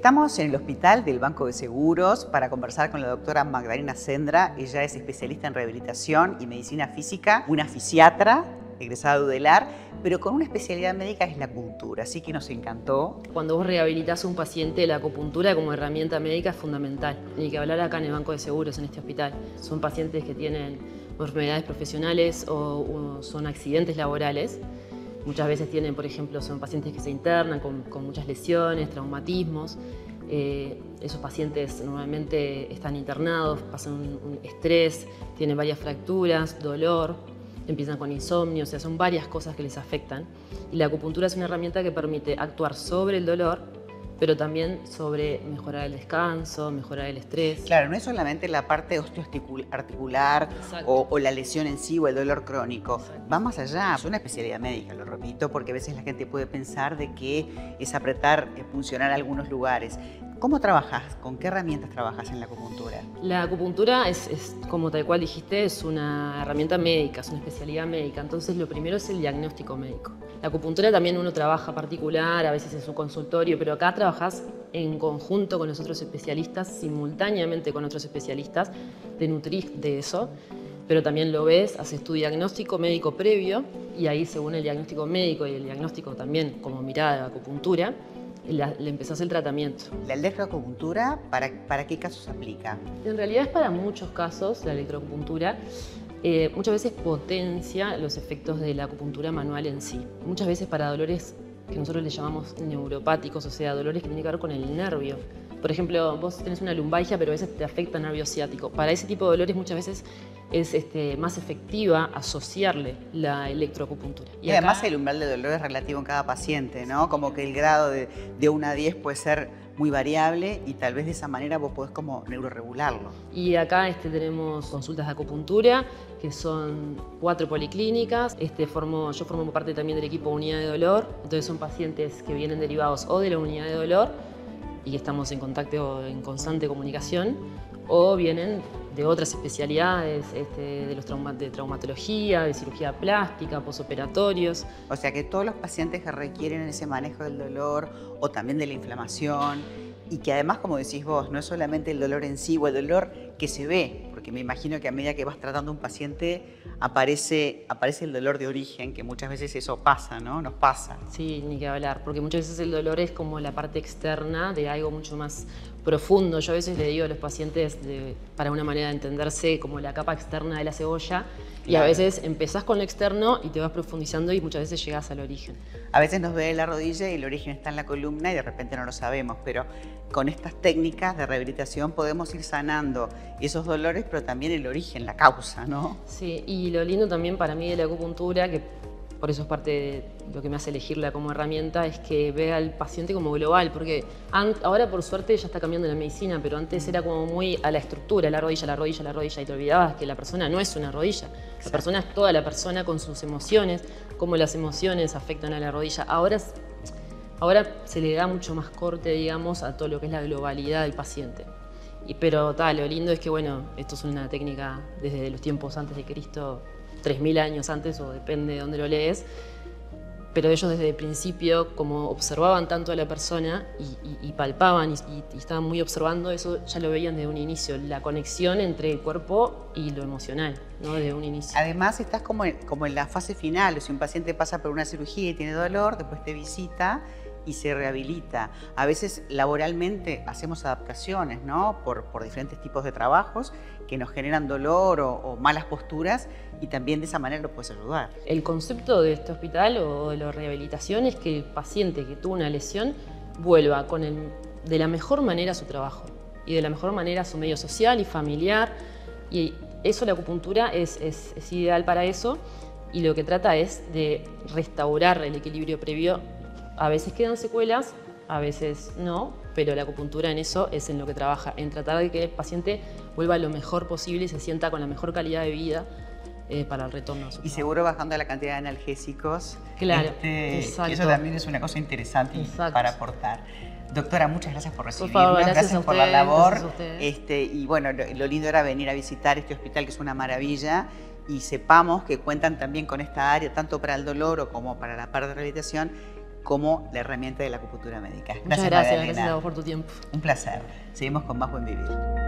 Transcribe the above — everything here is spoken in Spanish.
Estamos en el hospital del Banco de Seguros para conversar con la doctora Magdalena Sendra. Ella es especialista en rehabilitación y medicina física, una fisiatra, egresada de UDELAR, pero con una especialidad médica es la acupuntura, así que nos encantó. Cuando vos rehabilitás a un paciente, la acupuntura como herramienta médica es fundamental. Ni que hablar acá en el Banco de Seguros, en este hospital. Son pacientes que tienen enfermedades profesionales o son accidentes laborales. Muchas veces tienen, por ejemplo, son pacientes que se internan con muchas lesiones, traumatismos. Esos pacientes normalmente están internados, pasan un estrés, tienen varias fracturas, dolor, empiezan con insomnio, o sea, son varias cosas que les afectan. Y la acupuntura es una herramienta que permite actuar sobre el dolor, pero también sobre mejorar el descanso, mejorar el estrés. Claro, no es solamente la parte osteoarticular o la lesión en sí o el dolor crónico. Exacto. Va más allá, es una especialidad médica, lo repito, porque a veces la gente puede pensar de que es apretar, funcionar algunos lugares. ¿Cómo trabajas? ¿Con qué herramientas trabajas en la acupuntura? La acupuntura es, como tal cual dijiste, es una herramienta médica, es una especialidad médica. Entonces lo primero es el diagnóstico médico. La acupuntura también uno trabaja particular, a veces en su consultorio, pero acá trabajas en conjunto con los otros especialistas, simultáneamente con otros especialistas, te nutrís de eso, pero también lo ves, haces tu diagnóstico médico previo y ahí según el diagnóstico médico y el diagnóstico también como mirada de la acupuntura, le empezás el tratamiento. ¿La electroacupuntura para qué casos aplica? En realidad es para muchos casos la electroacupuntura. Muchas veces potencia los efectos de la acupuntura manual en sí. Muchas veces para dolores que nosotros le llamamos neuropáticos, o sea, dolores que tienen que ver con el nervio. Por ejemplo, vos tenés una lumbalgia, pero a veces te afecta el nervio ciático. Para ese tipo de dolores muchas veces es más efectiva asociarle la electroacupuntura. Y además el umbral de dolor es relativo en cada paciente, ¿no? Como que el grado de 1 a 10 puede ser muy variable y tal vez de esa manera vos podés como neuroregularlo. Y acá tenemos consultas de acupuntura, que son 4 policlínicas. Yo formo parte también del equipo unidad de dolor, entonces son pacientes que vienen derivados o de la unidad de dolor y estamos en contacto, en constante comunicación, o vienen de otras especialidades, de traumatología, de cirugía plástica, posoperatorios. O sea que todos los pacientes que requieren ese manejo del dolor o también de la inflamación y que además, como decís vos, no es solamente el dolor en sí o el dolor que se ve, porque me imagino que a medida que vas tratando a un paciente aparece el dolor de origen, que muchas veces eso pasa, ¿no? Nos pasa. Sí, ni que hablar, porque muchas veces el dolor es como la parte externa de algo mucho más profundo. Yo a veces le digo a los pacientes, para una manera de entenderse, como la capa externa de la cebolla, y claro. A veces empezás con lo externo y te vas profundizando y muchas veces llegás al origen. A veces nos duele la rodilla y el origen está en la columna y de repente no lo sabemos, pero con estas técnicas de rehabilitación podemos ir sanando esos dolores, pero también el origen, la causa, ¿no? Sí, y lo lindo también para mí de la acupuntura, que por eso es parte de lo que me hace elegirla como herramienta, es que ve al paciente como global, porque ahora por suerte ya está cambiando la medicina, pero antes era como muy a la estructura, la rodilla, la rodilla, la rodilla, y te olvidabas que la persona no es una rodilla, la persona es toda la persona con sus emociones, cómo las emociones afectan a la rodilla. Ahora se le da mucho más corte, digamos, a todo lo que es la globalidad del paciente. Pero lo lindo es que, bueno, esto es una técnica desde los tiempos antes de Cristo, 3000 años antes, o depende de dónde lo lees, pero ellos desde el principio, como observaban tanto a la persona y palpaban y estaban muy observando, eso ya lo veían desde un inicio, la conexión entre el cuerpo y lo emocional, ¿no? Desde un inicio. Además estás como en la fase final, o sea, un paciente pasa por una cirugía y tiene dolor, después te visita y se rehabilita. A veces laboralmente hacemos adaptaciones, ¿no? Por diferentes tipos de trabajos que nos generan dolor o malas posturas y también de esa manera lo puedes ayudar. El concepto de este hospital o de la rehabilitación es que el paciente que tuvo una lesión vuelva de la mejor manera a su trabajo y de la mejor manera a su medio social y familiar, y eso, la acupuntura es ideal para eso, y lo que trata es de restaurar el equilibrio previo. A veces quedan secuelas, a veces no, pero la acupuntura en eso es en lo que trabaja, en tratar de que el paciente vuelva lo mejor posible y se sienta con la mejor calidad de vida para el retorno a su trabajo. Y seguro bajando la cantidad de analgésicos. Claro, exacto. Eso también es una cosa interesante para aportar. Doctora, muchas gracias por recibirnos, por favor, gracias por la labor. Y bueno, lo lindo era venir a visitar este hospital, que es una maravilla, y sepamos que cuentan también con esta área, tanto para el dolor como para la parte de rehabilitación, como la herramienta de la acupuntura médica. Muchas gracias, Magdalena. gracias a vos por tu tiempo. Un placer. Seguimos con más Buen Vivir.